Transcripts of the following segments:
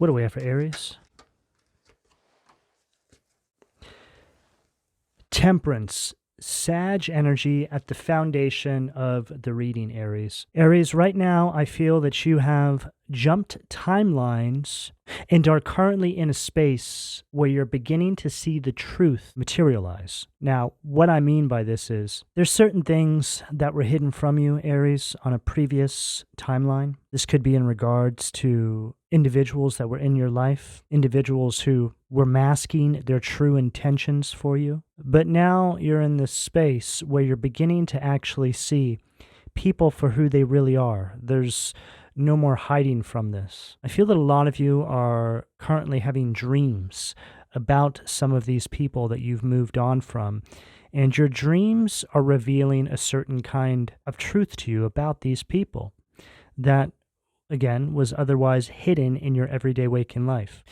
What do we have for Aries? Temperance. Sag energy at the foundation of the reading, Aries. Aries, right now, I feel that you have jumped timelines and are currently in a space where you're beginning to see the truth materialize. Now, what I mean by this is there's certain things that were hidden from you, Aries, on a previous timeline. This could be in regards to individuals that were in your life, individuals who were masking their true intentions for you. But now you're in this space where you're beginning to actually see people for who they really are. There's no more hiding from this. I feel that a lot of you are currently having dreams about some of these people that you've moved on from, and your dreams are revealing a certain kind of truth to you about these people that, again, was otherwise hidden in your everyday waking life.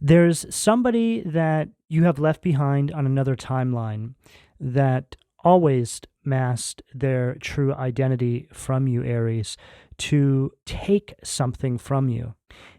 There's somebody that you have left behind on another timeline that always masked their true identity from you, Aries, to take something from you.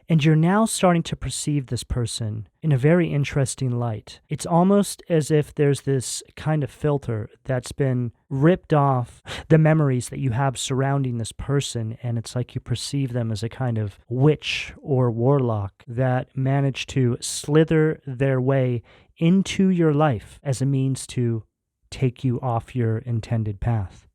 And you're now starting to perceive this person in a very interesting light. It's almost as if there's this kind of filter that's been ripped off the memories that you have surrounding this person, and it's like you perceive them as a kind of witch or warlock that managed to slither their way into your life as a means to take you off your intended path.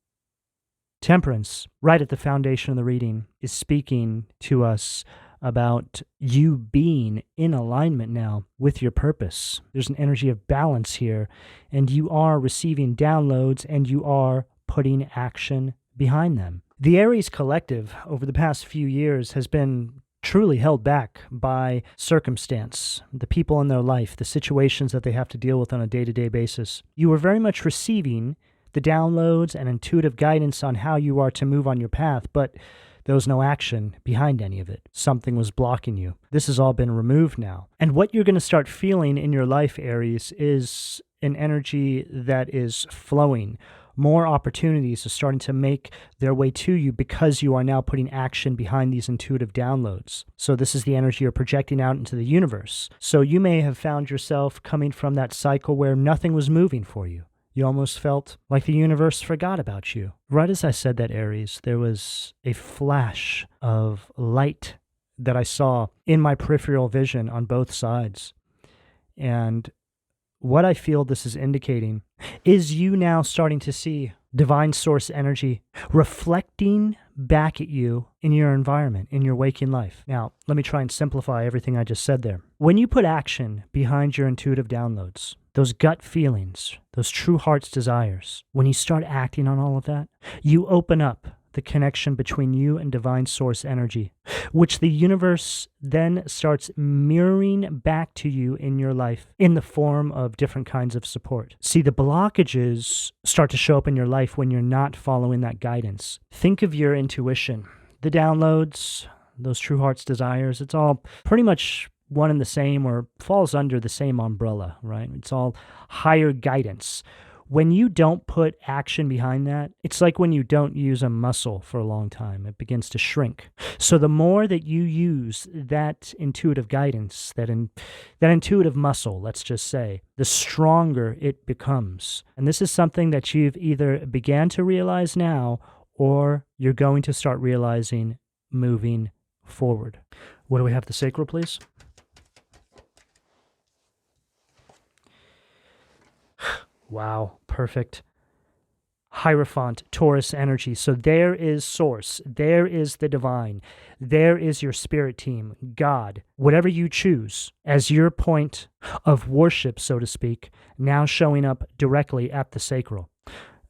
Temperance, right at the foundation of the reading, is speaking to us about you being in alignment now with your purpose. There's an energy of balance here, and you are receiving downloads and you are putting action behind them. The Aries collective over the past few years has been truly held back by circumstance, the people in their life, the situations that they have to deal with on a day-to-day basis. You were very much receiving the downloads and intuitive guidance on how you are to move on your path, but there was no action behind any of it. Something was blocking you. This has all been removed now. And what you're going to start feeling in your life, Aries, is an energy that is flowing. More opportunities are starting to make their way to you because you are now putting action behind these intuitive downloads. So this is the energy you're projecting out into the universe. So you may have found yourself coming from that cycle where nothing was moving for you. You almost felt like the universe forgot about you. Right as I said that, Aries, there was a flash of light that I saw in my peripheral vision on both sides. And what I feel this is indicating is you now starting to see divine source energy reflecting back at you in your environment, in your waking life. Now, let me try and simplify everything I just said there. When you put action behind your intuitive downloads, those gut feelings, those true heart's desires, when you start acting on all of that, you open up the connection between you and divine source energy, which the universe then starts mirroring back to you in your life in the form of different kinds of support. See, the blockages start to show up in your life when you're not following that guidance. Think of your intuition, the downloads, those true heart's desires. It's all pretty much one and the same, or falls under the same umbrella, right? It's all higher guidance. When you don't put action behind that, it's like when you don't use a muscle for a long time. It begins to shrink. So the more that you use that intuitive guidance, that intuitive muscle, let's just say, the stronger it becomes. And this is something that you've either began to realize now, or you're going to start realizing moving forward. What do we have, the sacral, please? Wow, perfect. Hierophant, Taurus energy. So there is source. There is the divine. There is your spirit team, God, whatever you choose as your point of worship, so to speak, now showing up directly at the sacral.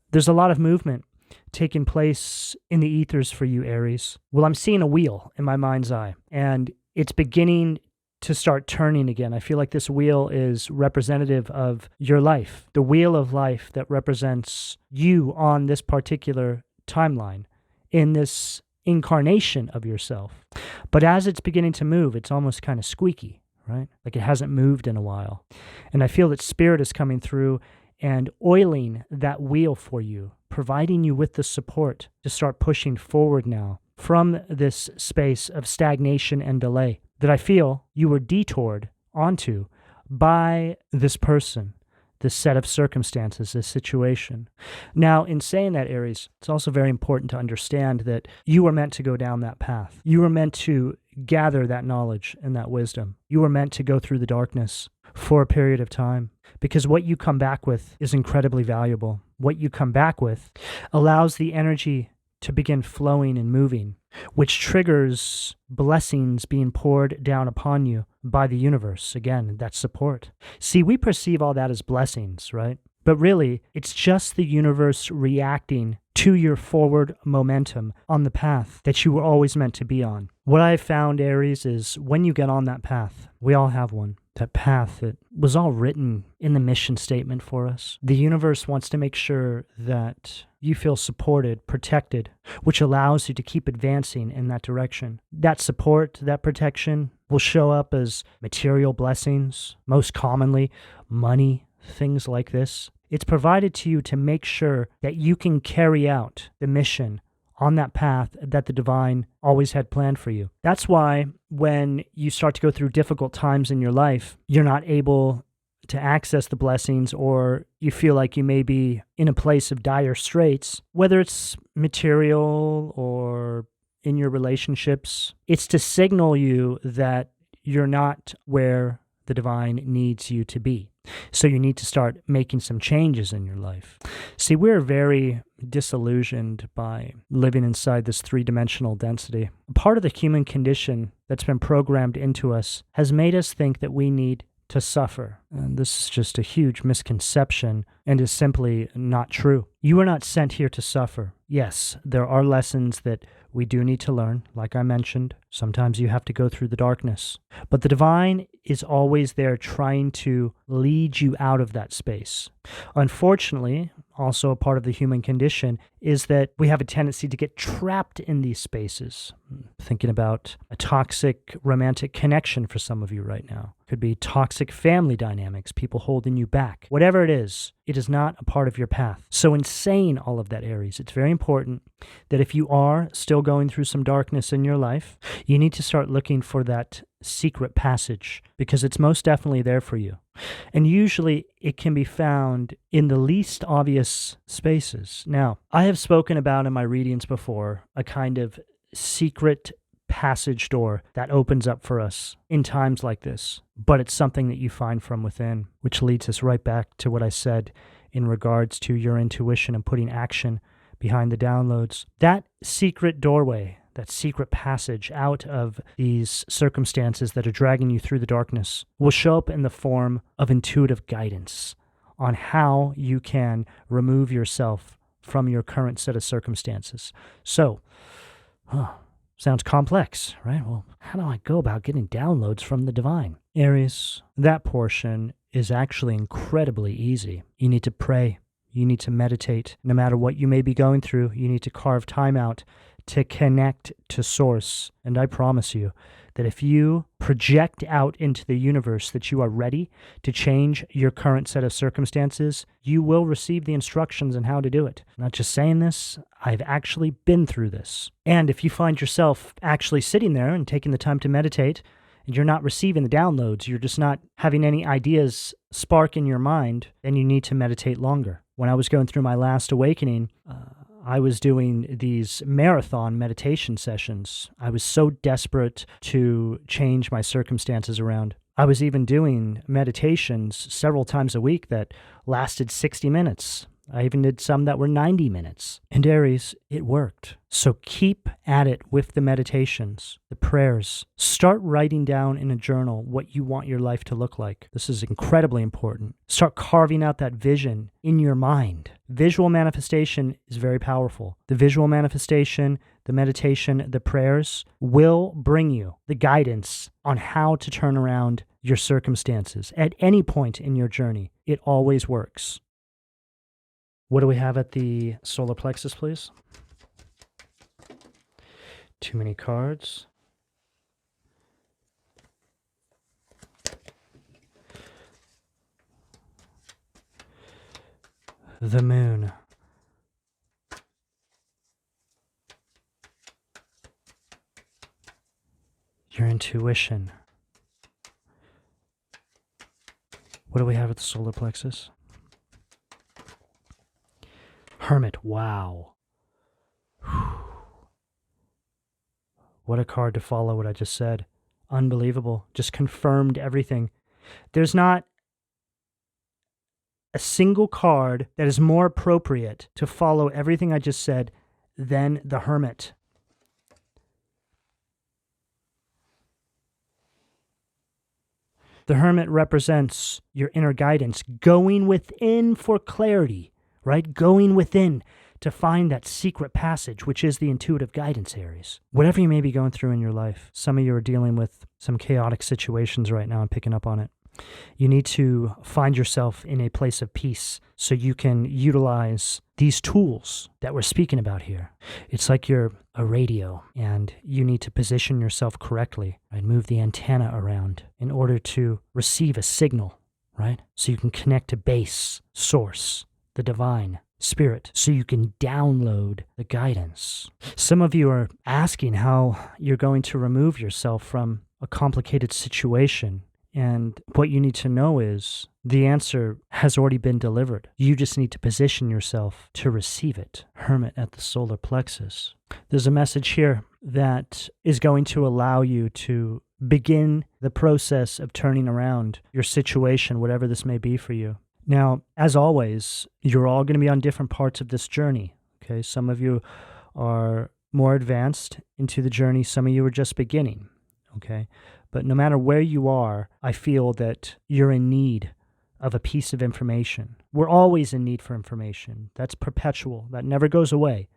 There's a lot of movement taking place in the ethers for you, Aries. Well, I'm seeing a wheel in my mind's eye, and it's beginning to start turning again. I feel like this wheel is representative of your life, the wheel of life that represents you on this particular timeline, in this incarnation of yourself. But as it's beginning to move, it's almost kind of squeaky, right? Like it hasn't moved in a while. And I feel that spirit is coming through and oiling that wheel for you, providing you with the support to start pushing forward now from this space of stagnation and delay that I feel you were detoured onto by this person, this set of circumstances, this situation. Now, in saying that, Aries, it's also very important to understand that you were meant to go down that path. You were meant to gather that knowledge and that wisdom. You were meant to go through the darkness for a period of time, because what you come back with is incredibly valuable. What you come back with allows the energy to begin flowing and moving, which triggers blessings being poured down upon you by the universe. Again, that's support. See, we perceive all that as blessings, right? But really, it's just the universe reacting to your forward momentum on the path that you were always meant to be on. What I've found, Aries, is when you get on that path, we all have one, that path that was all written in the mission statement for us. The universe wants to make sure that you feel supported, protected, which allows you to keep advancing in that direction. That support, that protection will show up as material blessings, most commonly money, things like this. It's provided to you to make sure that you can carry out the mission on that path that the divine always had planned for you. That's why when you start to go through difficult times in your life, you're not able to access the blessings, or you feel like you may be in a place of dire straits, whether it's material or in your relationships. It's to signal you that you're not where the divine needs you to be. So you need to start making some changes in your life. See, we're very disillusioned by living inside this three-dimensional density. Part of the human condition that's been programmed into us has made us think that we need to suffer. And this is just a huge misconception and is simply not true. You are not sent here to suffer. Yes, there are lessons that we do need to learn, like I mentioned. Sometimes you have to go through the darkness. But the divine is always there trying to lead you out of that space. Unfortunately, also a part of the human condition is that we have a tendency to get trapped in these spaces. Thinking about a toxic romantic connection for some of you right now. Could be toxic family dynamics, people holding you back. Whatever it is not a part of your path. So in saying all of that, Aries, it's very important that if you are still going through some darkness in your life, you need to start looking for that secret passage, because it's most definitely there for you. And usually it can be found in the least obvious spaces. Now, I have spoken about in my readings before a kind of secret passage door that opens up for us in times like this, but it's something that you find from within, which leads us right back to what I said in regards to your intuition and putting action behind the downloads. That secret doorway, that secret passage out of these circumstances that are dragging you through the darkness will show up in the form of intuitive guidance on how you can remove yourself from your current set of circumstances. So, sounds complex, right? Well, how do I go about getting downloads from the divine? Aries, that portion is actually incredibly easy. You need to pray. You need to meditate. No matter what you may be going through, you need to carve time out to connect to source. And I promise you that if you project out into the universe that you are ready to change your current set of circumstances, you will receive the instructions on how to do it. I'm not just saying this, I've actually been through this. And if you find yourself actually sitting there and taking the time to meditate, and you're not receiving the downloads, you're just not having any ideas spark in your mind, then you need to meditate longer. When I was going through my last awakening, I was doing these marathon meditation sessions. I was so desperate to change my circumstances around. I was even doing meditations several times a week that lasted 60 minutes. I even did some that were 90 minutes. And Aries, it worked. So keep at it with the meditations, the prayers. Start writing down in a journal what you want your life to look like. This is incredibly important. Start carving out that vision in your mind. Visual manifestation is very powerful. The visual manifestation, the meditation, the prayers will bring you the guidance on how to turn around your circumstances at any point in your journey. It always works. What do we have at the solar plexus, please? Too many cards. The moon. intuition. What do we have at the solar plexus? Hermit, wow. What a card to follow what I just said. Unbelievable. Just confirmed everything. There's not a single card that is more appropriate to follow everything I just said than the Hermit. The Hermit represents your inner guidance, going within for clarity, right? Going within to find that secret passage, which is the intuitive guidance, Aries. Whatever you may be going through in your life, some of you are dealing with some chaotic situations right now. I'm picking up on it. You need to find yourself in a place of peace so you can utilize these tools that we're speaking about here. It's like you're a radio and you need to position yourself correctly, right? Move the antenna around in order to receive a signal, right? So you can connect to base, source, the divine, spirit, so you can download the guidance. Some of you are asking how you're going to remove yourself from a complicated situation. And what you need to know is the answer has already been delivered. You just need to position yourself to receive it. Hermit at the solar plexus. There's a message here that is going to allow you to begin the process of turning around your situation, whatever this may be for you. Now, as always, you're all going to be on different parts of this journey. Okay, some of you are more advanced into the journey. Some of you are just beginning. Okay. But no matter where you are, I feel that you're in need of a piece of information. We're always in need for information. That's perpetual. That never goes away.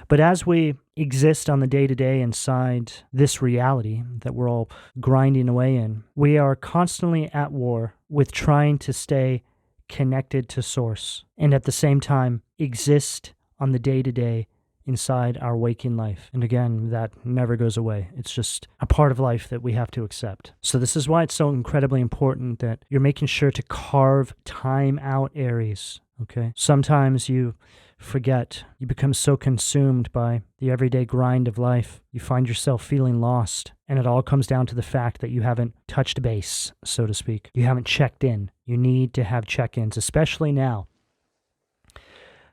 But as we exist on the day-to-day inside this reality that we're all grinding away in, we are constantly at war with trying to stay connected to source and at the same time exist on the day-to-day inside our waking life. And again, that never goes away. It's just a part of life that we have to accept. So this is why it's so incredibly important that you're making sure to carve time out, Aries. Okay? Sometimes you forget. You become so consumed by the everyday grind of life. You find yourself feeling lost. And it all comes down to the fact that you haven't touched base, so to speak. You haven't checked in. You need to have check-ins, especially now.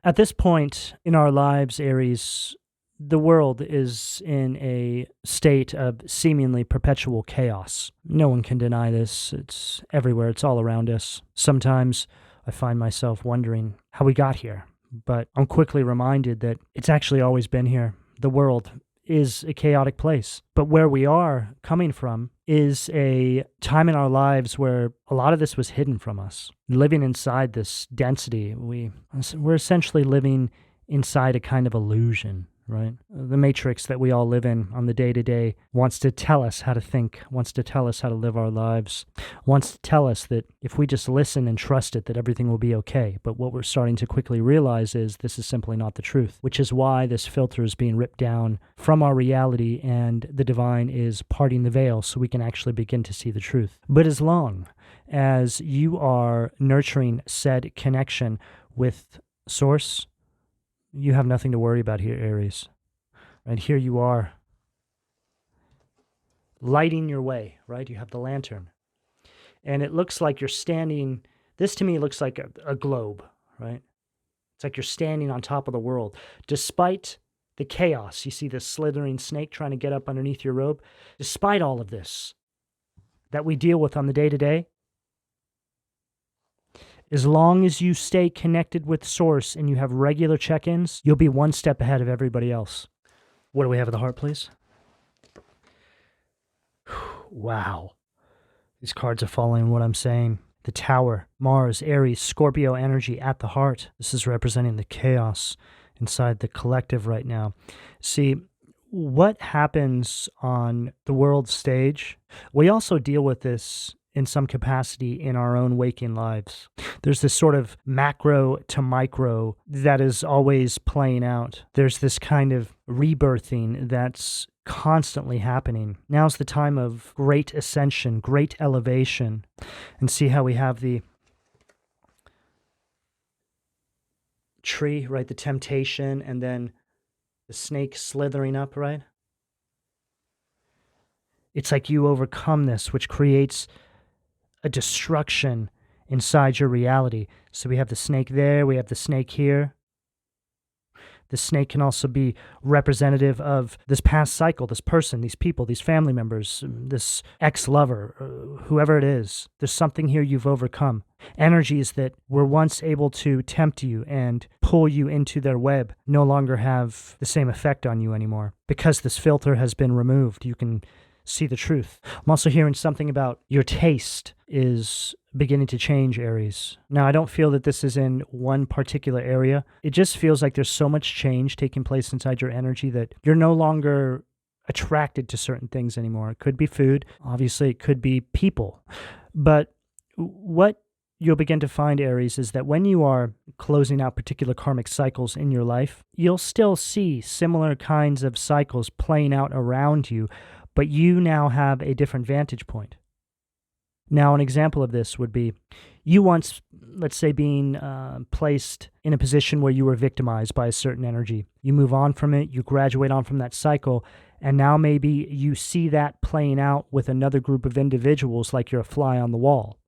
At this point in our lives, Aries, the world is in a state of seemingly perpetual chaos. No one can deny this. It's everywhere. It's all around us. Sometimes I find myself wondering how we got here, but I'm quickly reminded that it's actually always been here. The world is a chaotic place, but where we are coming from is a time in our lives where a lot of this was hidden from us. Living inside this density, we're essentially living inside a kind of illusion, right? The matrix that we all live in on the day-to-day wants to tell us how to think, wants to tell us how to live our lives, wants to tell us that if we just listen and trust it, that everything will be okay. But what we're starting to quickly realize is this is simply not the truth, which is why this filter is being ripped down from our reality and the divine is parting the veil so we can actually begin to see the truth. But as long as you are nurturing said connection with Source, you have nothing to worry about here, Aries. And here you are, lighting your way, right? You have the lantern. And it looks like you're standing, this to me looks like a globe, right? It's like you're standing on top of the world. Despite the chaos, you see this slithering snake trying to get up underneath your robe. Despite all of this that we deal with on the day-to-day, as long as you stay connected with Source and you have regular check-ins, you'll be one step ahead of everybody else. What do we have at the heart, please? Wow. These cards are following what I'm saying. The Tower, Mars, Aries, Scorpio energy at the heart. This is representing the chaos inside the collective right now. See, what happens on the world stage, we also deal with this in some capacity in our own waking lives. There's this sort of macro to micro that is always playing out. There's this kind of rebirthing that's constantly happening. Now's the time of great ascension, great elevation. And see how we have the tree, right? The temptation, and then the snake slithering up, right? It's like you overcome this, which creates a destruction inside your reality. So we have the snake there, we have the snake here. The snake can also be representative of this past cycle, this person, these people, these family members, this ex-lover, whoever it is. There's something here you've overcome. Energies that were once able to tempt you and pull you into their web no longer have the same effect on you anymore. Because this filter has been removed, you can see the truth. I'm also hearing something about your taste is beginning to change, Aries. Now, I don't feel that this is in one particular area. It just feels like there's so much change taking place inside your energy that you're no longer attracted to certain things anymore. It could be food. Obviously, it could be people. But what you'll begin to find, Aries, is that when you are closing out particular karmic cycles in your life, you'll still see similar kinds of cycles playing out around you, but you now have a different vantage point. Now, an example of this would be you once, let's say, being placed in a position where you were victimized by a certain energy. You move on from it, you graduate on from that cycle, and now maybe you see that playing out with another group of individuals like you're a fly on the wall.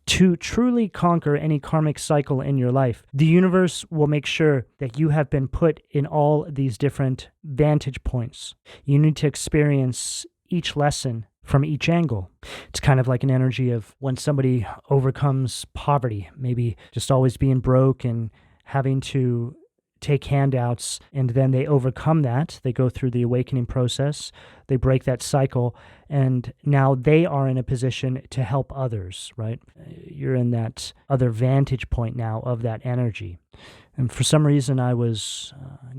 To truly conquer any karmic cycle in your life, the universe will make sure that you have been put in all these different vantage points. You need to experience each lesson from each angle. It's kind of like an energy of when somebody overcomes poverty, maybe just always being broke and having to take handouts, and then they overcome that. They go through the awakening process, they break that cycle, and now they are in a position to help others, right? You're in that other vantage point now of that energy. And for some reason, I was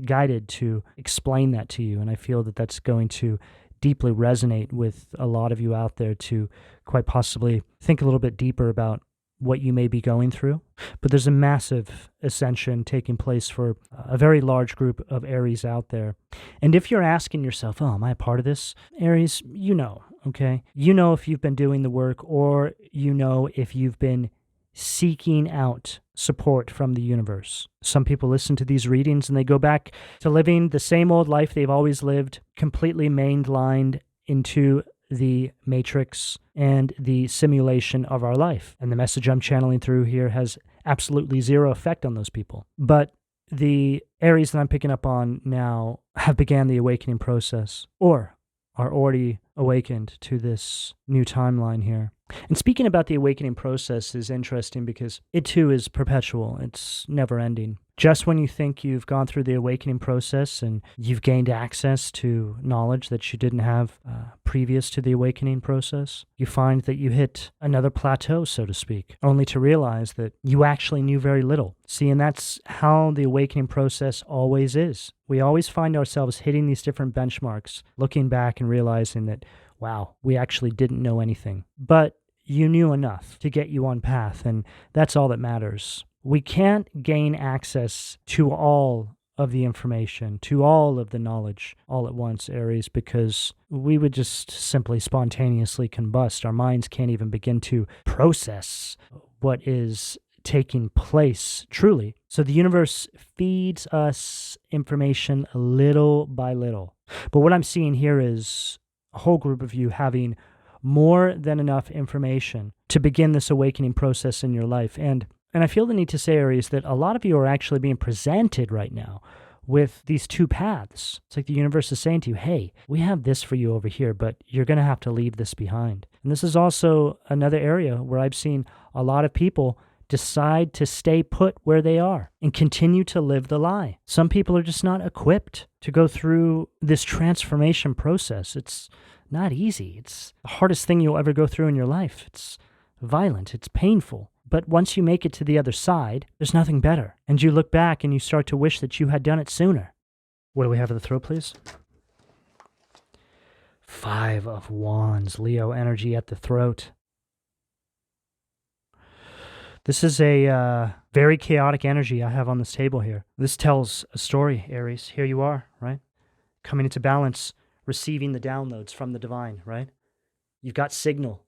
guided to explain that to you, and I feel that that's going to deeply resonate with a lot of you out there to quite possibly think a little bit deeper about what you may be going through. But there's a massive ascension taking place for a very large group of Aries out there. And if you're asking yourself, oh, am I a part of this? Aries, you know, okay? You know if you've been doing the work, or you know if you've been seeking out support from the universe. Some people listen to these readings and they go back to living the same old life they've always lived, completely mainlined into the matrix and the simulation of our life. And the message I'm channeling through here has absolutely zero effect on those people. But the Aries that I'm picking up on now have began the awakening process, or are already awakened to this new timeline here. And speaking about the awakening process is interesting because it too is perpetual. It's never ending. Just when you think you've gone through the awakening process and you've gained access to knowledge that you didn't have previous to the awakening process, you find that you hit another plateau, so to speak, only to realize that you actually knew very little. See, and that's how the awakening process always is. We always find ourselves hitting these different benchmarks, looking back and realizing that, wow, we actually didn't know anything. But you knew enough to get you on path, and that's all that matters. We can't gain access to all of the information, to all of the knowledge all at once, Aries, because we would just simply spontaneously combust. Our minds can't even begin to process what is taking place truly. So the universe feeds us information little by little. But what I'm seeing here is a whole group of you having more than enough information to begin this awakening process in your life. And I feel the need to say, Aries, that a lot of you are actually being presented right now with these two paths. It's like the universe is saying to you, hey, we have this for you over here, but you're going to have to leave this behind. And this is also another area where I've seen a lot of people decide to stay put where they are and continue to live the lie. Some people are just not equipped to go through this transformation process. It's not easy. It's the hardest thing you'll ever go through in your life. It's violent. It's painful. But once you make it to the other side, there's nothing better. And you look back and you start to wish that you had done it sooner. What do we have at the throat, please? 5 of Wands, Leo energy at the throat. This is a very chaotic energy I have on this table here. This tells a story, Aries. Here you are, right? Coming into balance, receiving the downloads from the divine, right? You've got signal.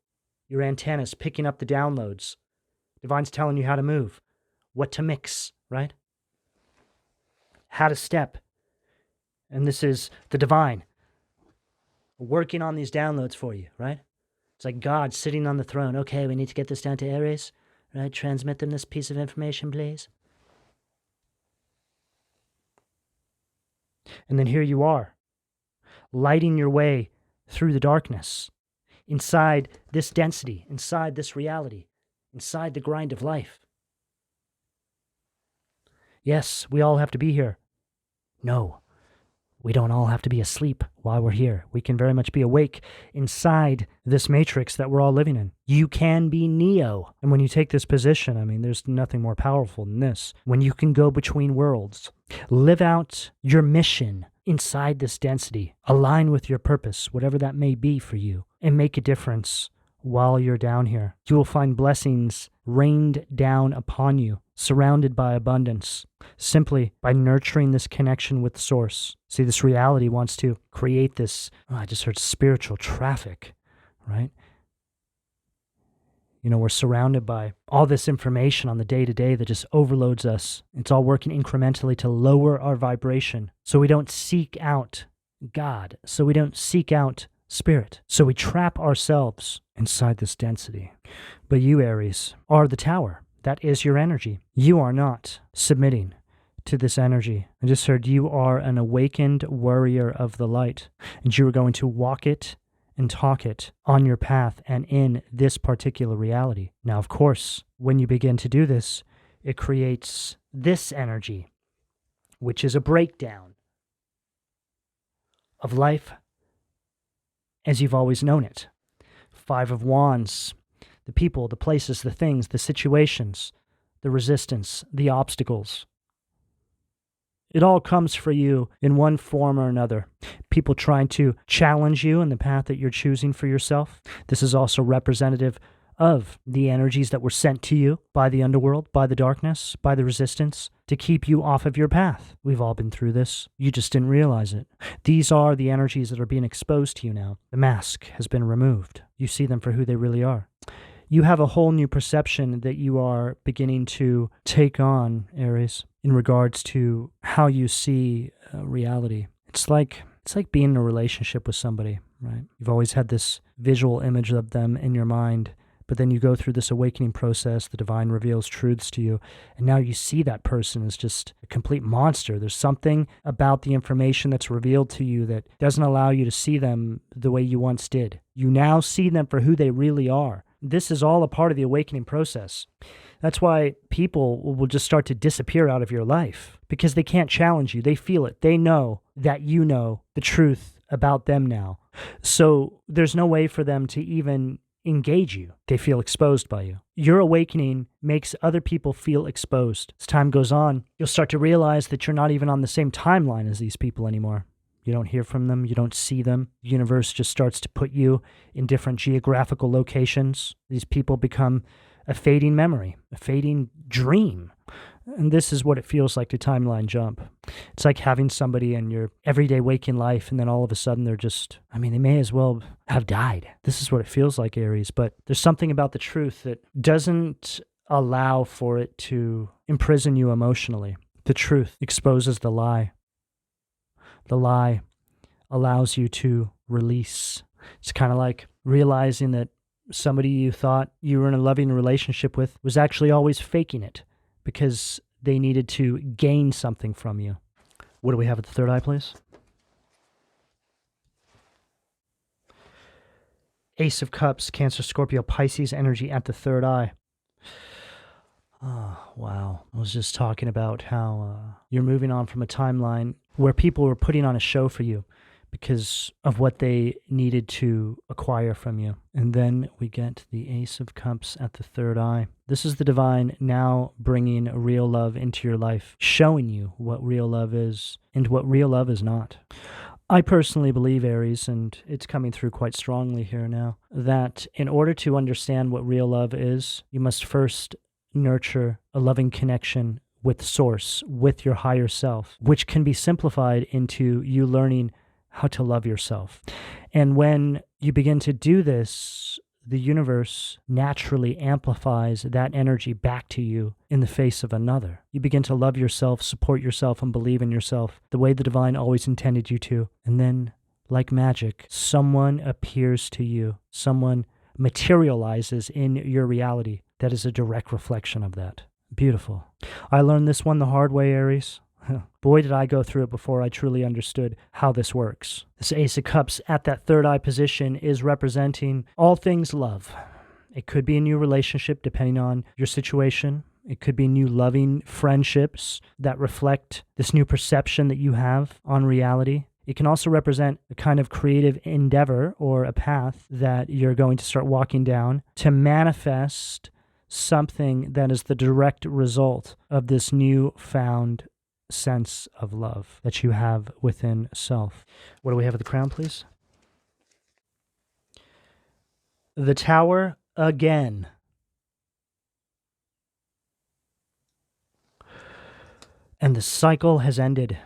Your antennas picking up the downloads. Divine's telling you how to move, what to mix, right? How to step. And this is the divine working on these downloads for you, right? It's like God sitting on the throne. Okay, we need to get this down to Aries, right? Transmit them this piece of information, please. And then here you are, lighting your way through the darkness, inside this density, inside this reality, inside the grind of life. Yes, we all have to be here. No, we don't all have to be asleep while we're here. We can very much be awake inside this matrix that we're all living in. You can be Neo. And when you take this position, I mean, there's nothing more powerful than this. When you can go between worlds, live out your mission inside this density, align with your purpose, whatever that may be for you, and make a difference while you're down here. You will find blessings rained down upon you, surrounded by abundance, simply by nurturing this connection with Source. See, this reality wants to create this, I just heard spiritual traffic, right? You know, we're surrounded by all this information on the day-to-day that just overloads us. It's all working incrementally to lower our vibration so we don't seek out God, so we don't seek out Spirit. So we trap ourselves inside this density. But you, Aries, are the tower. That is your energy. You are not submitting to this energy. I just heard you are an awakened warrior of the light, and you are going to walk it and talk it on your path and in this particular reality. Now, of course, when you begin to do this, it creates this energy, which is a breakdown of life as you've always known it. 5 of Wands, the people, the places, the things, the situations, the resistance, the obstacles. It all comes for you in one form or another. People trying to challenge you in the path that you're choosing for yourself. This is also representative of the energies that were sent to you by the underworld, by the darkness, by the resistance, to keep you off of your path. We've all been through this. You just didn't realize it. These are the energies that are being exposed to you now. The mask has been removed. You see them for who they really are. You have a whole new perception that you are beginning to take on, Aries, in regards to how you see reality. It's like being in a relationship with somebody, right? You've always had this visual image of them in your mind, but then you go through this awakening process, the divine reveals truths to you, and now you see that person as just a complete monster. There's something about the information that's revealed to you that doesn't allow you to see them the way you once did. You now see them for who they really are. This is all a part of the awakening process. That's why people will just start to disappear out of your life, because they can't challenge you. They feel it. They know that you know the truth about them now. So there's no way for them to even engage you. They feel exposed by you. Your awakening makes other people feel exposed. As time goes on, you'll start to realize that you're not even on the same timeline as these people anymore. You don't hear from them. You don't see them. The universe just starts to put you in different geographical locations. These people become a fading memory, a fading dream. And this is what it feels like to timeline jump. It's like having somebody in your everyday waking life, and then all of a sudden they're just, they may as well have died. This is what it feels like, Aries. But there's something about the truth that doesn't allow for it to imprison you emotionally. The truth exposes the lie. The lie allows you to release. It's kind of like realizing that somebody you thought you were in a loving relationship with was actually always faking it because they needed to gain something from you. What do we have at the third eye, please? Ace of Cups, Cancer, Scorpio, Pisces energy at the third eye. Oh, wow. I was just talking about how you're moving on from a timeline where people were putting on a show for you because of what they needed to acquire from you. And then we get the Ace of Cups at the third eye. This is the divine now bringing real love into your life, showing you what real love is and what real love is not. I personally believe, Aries, and it's coming through quite strongly here now, that in order to understand what real love is, you must first nurture a loving connection with Source, with your higher self, which can be simplified into you learning how to love yourself. And when you begin to do this, the universe naturally amplifies that energy back to you in the face of another. You begin to love yourself, support yourself, and believe in yourself the way the divine always intended you to. And then like magic, someone appears to you. Someone materializes in your reality. That is a direct reflection of that. Beautiful. I learned this one the hard way, Aries. Boy, did I go through it before I truly understood how this works. This Ace of Cups at that third eye position is representing all things love. It could be a new relationship depending on your situation. It could be new loving friendships that reflect this new perception that you have on reality. It can also represent a kind of creative endeavor or a path that you're going to start walking down to manifest something that is the direct result of this newfound sense of love that you have within self. What do we have at the crown, please? The Tower again. And the cycle has ended.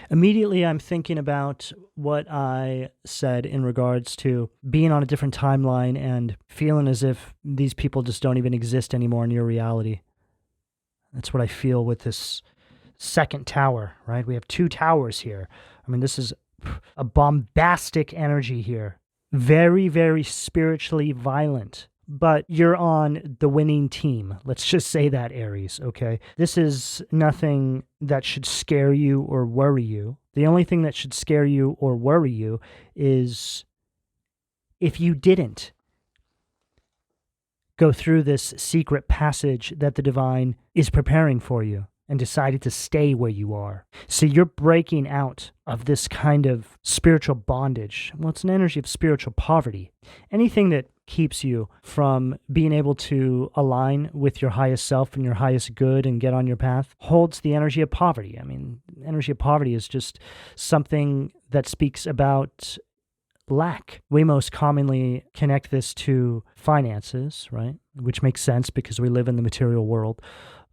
Immediately, I'm thinking about what I said in regards to being on a different timeline and feeling as if these people just don't even exist anymore in your reality. That's what I feel with this second tower, right? We have two towers here. I mean, this is a bombastic energy here. Very, very spiritually violent. But you're on the winning team. Let's just say that, Aries, okay? This is nothing that should scare you or worry you. The only thing that should scare you or worry you is if you didn't go through this secret passage that the divine is preparing for you and decided to stay where you are. So you're breaking out of this kind of spiritual bondage. Well, it's an energy of spiritual poverty. Anything that keeps you from being able to align with your highest self and your highest good and get on your path holds the energy of poverty. I mean, energy of poverty is just something that speaks about lack. We most commonly connect this to finances, right? Which makes sense because we live in the material world.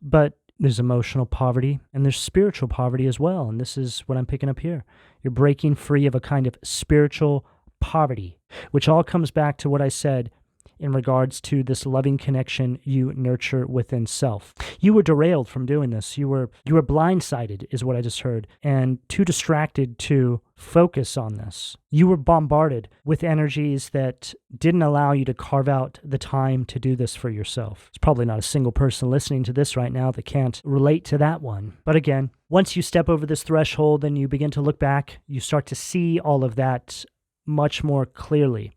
But there's emotional poverty and there's spiritual poverty as well. And this is what I'm picking up here. You're breaking free of a kind of spiritual poverty, which all comes back to what I said in regards to this loving connection you nurture within self. You were derailed from doing this. You were blindsided, is what I just heard, and too distracted to focus on this. You were bombarded with energies that didn't allow you to carve out the time to do this for yourself. There's probably not a single person listening to this right now that can't relate to that one. But again, once you step over this threshold and you begin to look back, you start to see all of that much more clearly.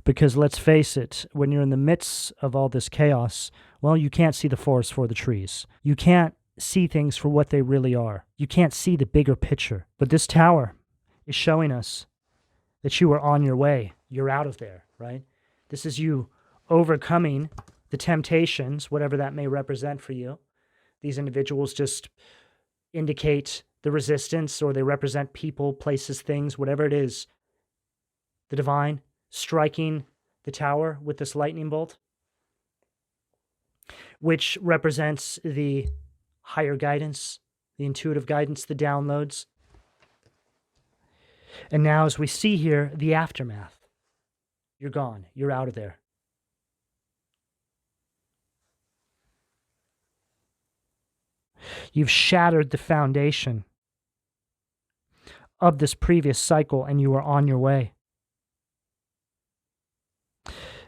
Because let's face it, when you're in the midst of all this chaos, well, you can't see the forest for the trees. You can't see things for what they really are. You can't see the bigger picture. But this tower is showing us that you are on your way. You're out of there, right? This is you overcoming the temptations, whatever that may represent for you. These individuals just indicate the resistance, or they represent people, places, things, whatever it is. The divine striking the tower with this lightning bolt, which represents the higher guidance, the intuitive guidance, the downloads. And now, as we see here, the aftermath. You're gone. You're out of there. You've shattered the foundation of this previous cycle, and you are on your way.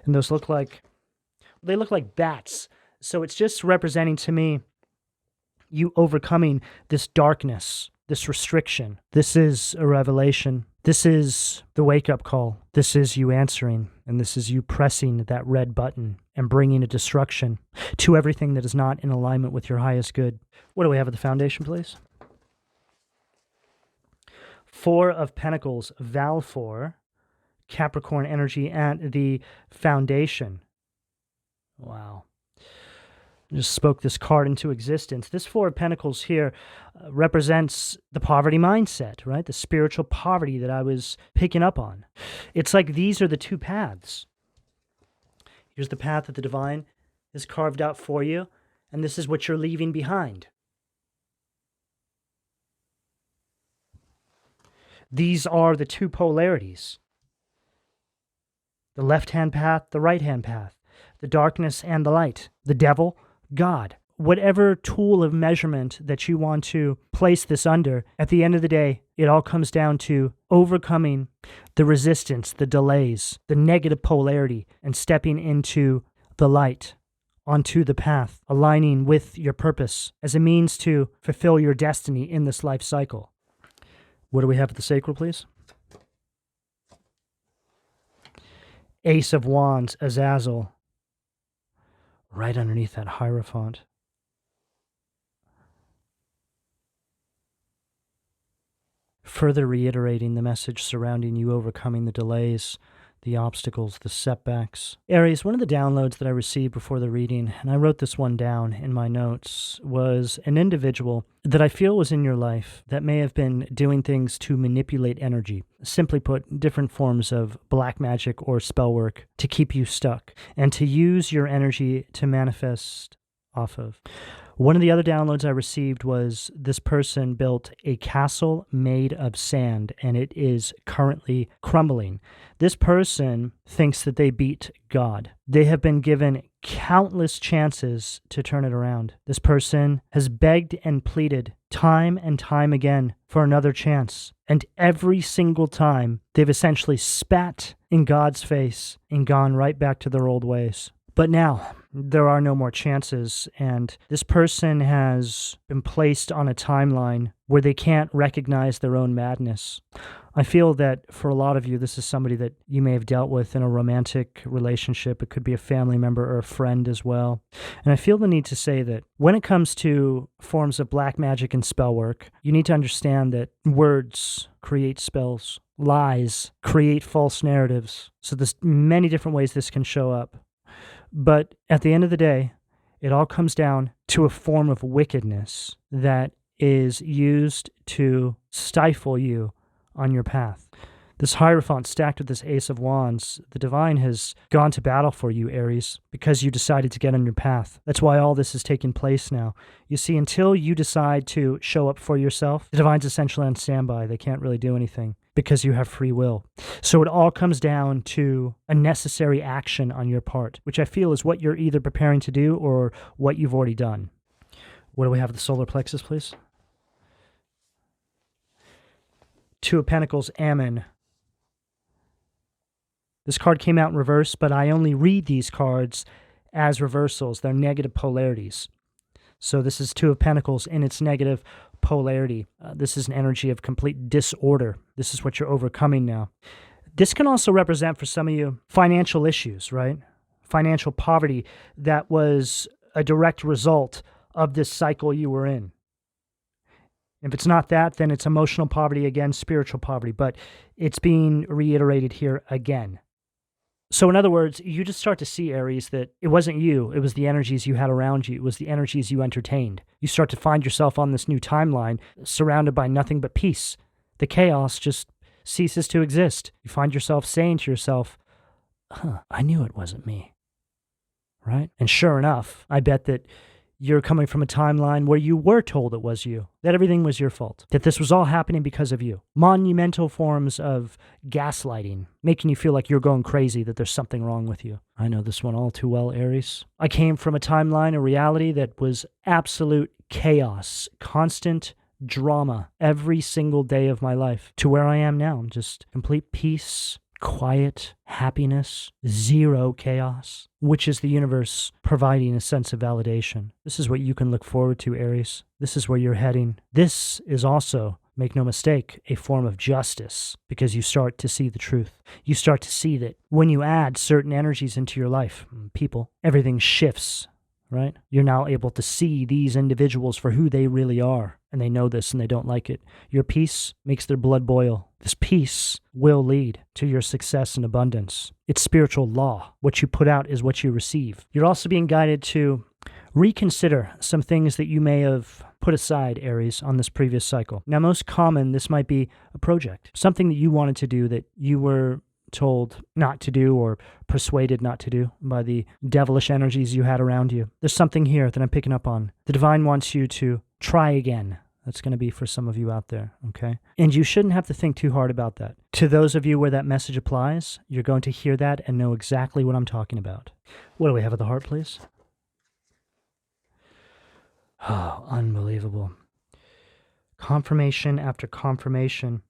And those look like bats. So it's just representing to me you overcoming this darkness, this restriction. This is a revelation. This is the wake-up call. This is you answering, and this is you pressing that red button and bringing a destruction to everything that is not in alignment with your highest good. What do we have at the foundation, please? Four of Pentacles, Val 4. Capricorn energy at the foundation. Wow. Just spoke this card into existence. This Four of Pentacles here represents the poverty mindset, right? The spiritual poverty that I was picking up on. It's like these are the two paths. Here's the path that the divine has carved out for you, and this is what you're leaving behind. These are the two polarities. The left-hand path, the right-hand path, the darkness and the light, the devil, God. whatever tool of measurement that you want to place this under, at the end of the day, it all comes down to overcoming the resistance, the delays, the negative polarity, and stepping into the light, onto the path, aligning with your purpose as a means to fulfill your destiny in this life cycle. What do we have at the sacral, please? Ace of Wands, Azazel, right underneath that Hierophant. Further reiterating the message surrounding you overcoming the delays, the obstacles, the setbacks. Aries, one of the downloads that I received before the reading, and I wrote this one down in my notes, was an individual that I feel was in your life that may have been doing things to manipulate energy. Simply put, different forms of black magic or spell work to keep you stuck and to use your energy to manifest off of. One of the other downloads I received was this person built a castle made of sand, and it is currently crumbling. This person thinks that they beat God. They have been given countless chances to turn it around. This person has begged and pleaded time and time again for another chance. And every single time, they've essentially spat in God's face and gone right back to their old ways. But now, there are no more chances, and this person has been placed on a timeline where they can't recognize their own madness. I feel that for a lot of you, this is somebody that you may have dealt with in a romantic relationship. It could be a family member or a friend as well. And I feel the need to say that when it comes to forms of black magic and spell work, you need to understand that words create spells, lies create false narratives. So there's many different ways this can show up. But at the end of the day, it all comes down to a form of wickedness that is used to stifle you on your path. This Hierophant stacked with this Ace of Wands, the divine has gone to battle for you, Aries, because you decided to get on your path. That's why all this is taking place now. You see, until you decide to show up for yourself, the divine's essentially on standby. They can't really do anything because you have free will. So it all comes down to a necessary action on your part, which I feel is what you're either preparing to do or what you've already done. What do we have at the solar plexus, please? Two of Pentacles, Ammon. This card came out in reverse, but I only read these cards as reversals. They're negative polarities. So this is Two of Pentacles in its negative polarity. This is an energy of complete disorder. This is what you're overcoming now. This can also represent for some of you financial issues, right? Financial poverty that was a direct result of this cycle you were in. If it's not that, then it's emotional poverty, again, spiritual poverty, but it's being reiterated here again. So in other words, you just start to see, Aries, that it wasn't you, it was the energies you had around you, it was the energies you entertained. You start to find yourself on this new timeline, surrounded by nothing but peace. The chaos just ceases to exist. You find yourself saying to yourself, I knew it wasn't me, right? And sure enough, I bet that you're coming from a timeline where you were told it was you, that everything was your fault, that this was all happening because of you. Monumental forms of gaslighting, making you feel like you're going crazy, that there's something wrong with you. I know this one all too well, Aries. I came from a timeline, a reality that was absolute chaos, constant drama every single day of my life, to where I am now, just complete peace, quiet, happiness, zero chaos, which is the universe providing a sense of validation. This is what you can look forward to, Aries. This is where you're heading. This is also, make no mistake, a form of justice, because you start to see the truth. You start to see that when you add certain energies into your life, people, everything shifts, right? You're now able to see these individuals for who they really are, and they know this and they don't like it. Your peace makes their blood boil. This peace will lead to your success and abundance. It's spiritual law. What you put out is what you receive. You're also being guided to reconsider some things that you may have put aside, Aries, on this previous cycle. Now, most common, this might be a project, something that you wanted to do that you were told not to do or persuaded not to do by the devilish energies you had around you. There's something here that I'm picking up on. The divine wants you to try again. That's going to be for some of you out there, okay? And you shouldn't have to think too hard about that. To those of you where that message applies, you're going to hear that and know exactly what I'm talking about. What do we have at the heart, please? Oh, unbelievable. Confirmation after confirmation.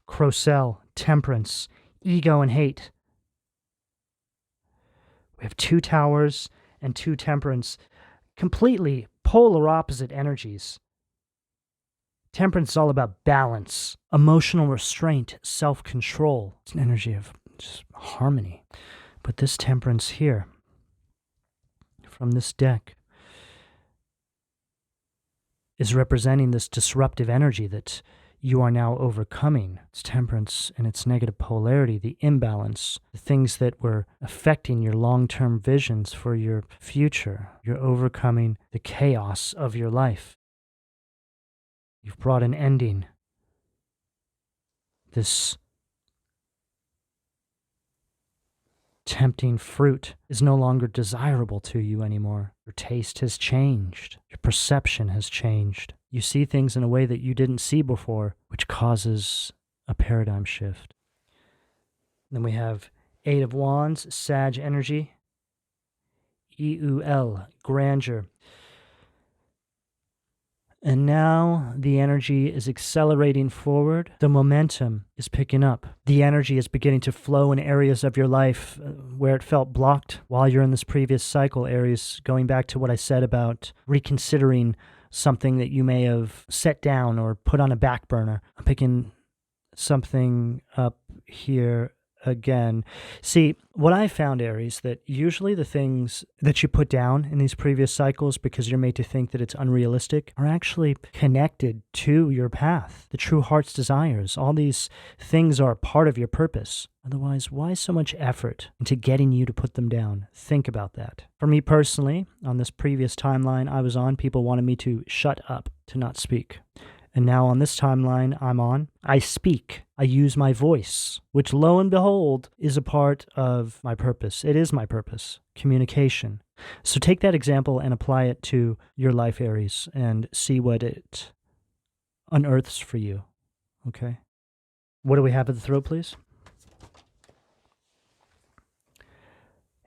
Crocell, temperance, ego and hate. We have 2 towers and 2 temperance, completely polar opposite energies. Temperance is all about balance, emotional restraint, self-control. It's an energy of just harmony. But this temperance here, from this deck, is representing this disruptive energy that you are now overcoming. It's temperance and its negative polarity, the imbalance, the things that were affecting your long-term visions for your future. You're overcoming the chaos of your life. You've brought an ending. This tempting fruit is no longer desirable to you anymore. Your taste has changed. Your perception has changed. You see things in a way that you didn't see before, which causes a paradigm shift. Then we have 8 of Wands, Sag energy, EUL, grandeur. And now the energy is accelerating forward. The momentum is picking up. The energy is beginning to flow in areas of your life where it felt blocked while you're in this previous cycle. Areas going back to what I said about reconsidering something that you may have set down or put on a back burner. I'm picking something up here again. See, what I found, Aries, that usually the things that you put down in these previous cycles because you're made to think that it's unrealistic are actually connected to your path, the true heart's desires. All these things are part of your purpose. Otherwise, why so much effort into getting you to put them down? Think about that. For me personally, on this previous timeline I was on, people wanted me to shut up, to not speak. And now on this timeline I'm on, I speak. I use my voice, which lo and behold is a part of my purpose. It is my purpose, communication. So take that example and apply it to your life, Aries, and see what it unearths for you, okay? What do we have at the throat, please?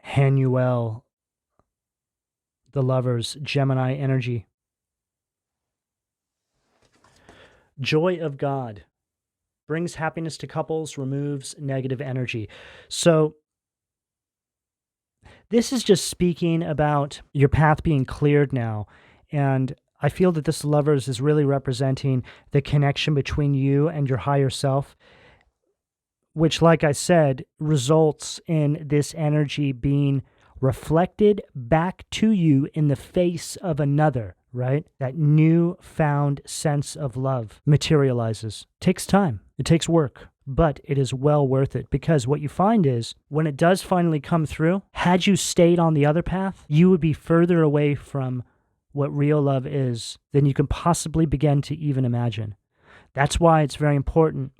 Hanuel, the Lovers, Gemini energy. Joy of God brings happiness to couples, removes negative energy. So this is just speaking about your path being cleared now. And I feel that this Lovers is really representing the connection between you and your higher self, which, like I said, results in this energy being reflected back to you in the face of another, right? That newfound sense of love materializes. Takes time. It takes work, but it is well worth it, because what you find is when it does finally come through, had you stayed on the other path, you would be further away from what real love is than you can possibly begin to even imagine. That's why it's very important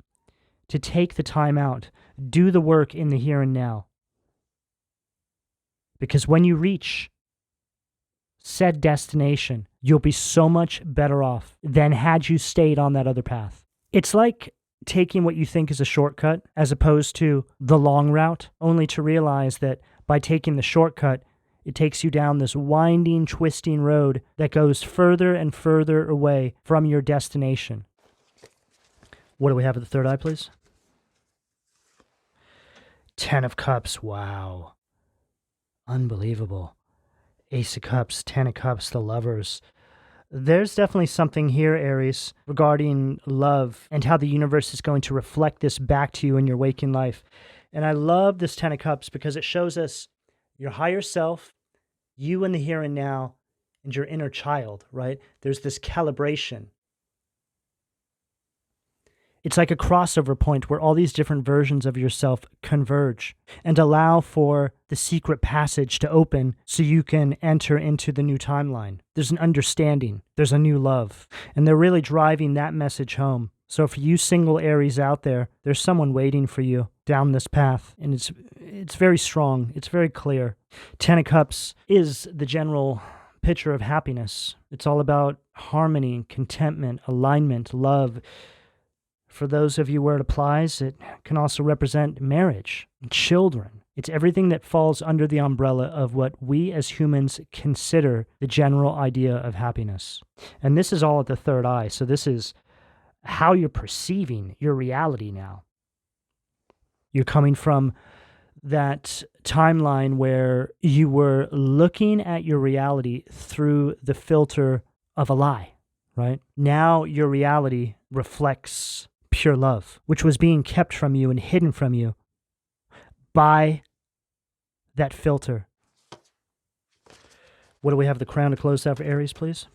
to take the time out, do the work in the here and now. Because when you reach said destination, you'll be so much better off than had you stayed on that other path. It's like taking what you think is a shortcut as opposed to the long route, only to realize that by taking the shortcut, it takes you down this winding, twisting road that goes further and further away from your destination. What do we have at the third eye, please? 10 of Cups. Wow. Unbelievable. Ace of Cups, 10 of Cups, the Lovers. There's definitely something here, Aries, regarding love and how the universe is going to reflect this back to you in your waking life. And I love this 10 of Cups because it shows us your higher self, you in the here and now, and your inner child, right? There's this calibration. It's like a crossover point where all these different versions of yourself converge and allow for the secret passage to open so you can enter into the new timeline. There's an understanding. There's a new love. And they're really driving that message home. So for you single Aries out there, there's someone waiting for you down this path. And it's very strong. It's very clear. 10 of Cups is the general picture of happiness. It's all about harmony, contentment, alignment, love. For those of you where it applies, it can also represent marriage, children, It's everything that falls under the umbrella of what we as humans consider the general idea of happiness. And this is all at the third eye. So this is how you're perceiving your reality now. You're coming from that timeline where you were looking at your reality through the filter of a lie, right? Now your reality reflects pure love, which was being kept from you and hidden from you by that filter. What do we have the crown to close out for Aries, please?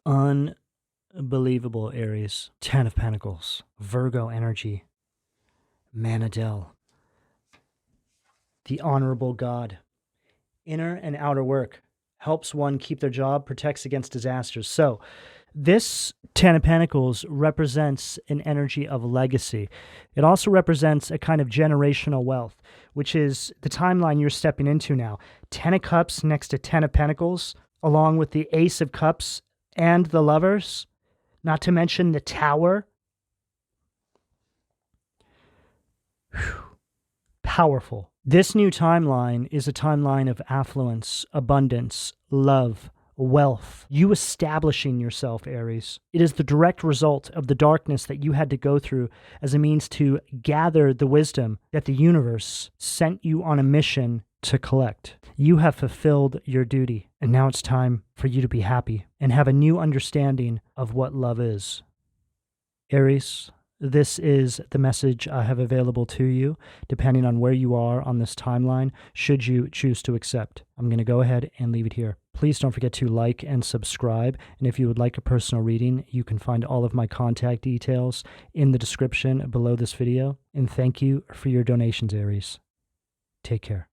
Unbelievable, Aries. 10 of Pentacles. Virgo energy. Manadel. The honorable God. Inner and outer work. Helps one keep their job, protects against disasters. So, this 10 of Pentacles represents an energy of legacy. It also represents a kind of generational wealth, which is the timeline you're stepping into now. 10 of Cups next to 10 of Pentacles, along with the Ace of Cups and the Lovers, not to mention the Tower. Whew. Powerful. This new timeline is a timeline of affluence, abundance, love, wealth, you establishing yourself, Aries. It is the direct result of the darkness that you had to go through as a means to gather the wisdom that the universe sent you on a mission to collect. You have fulfilled your duty, and now it's time for you to be happy and have a new understanding of what love is. Aries, this is the message I have available to you, depending on where you are on this timeline, should you choose to accept. I'm going to go ahead and leave it here. Please don't forget to like and subscribe. And if you would like a personal reading, you can find all of my contact details in the description below this video. And thank you for your donations, Aries. Take care.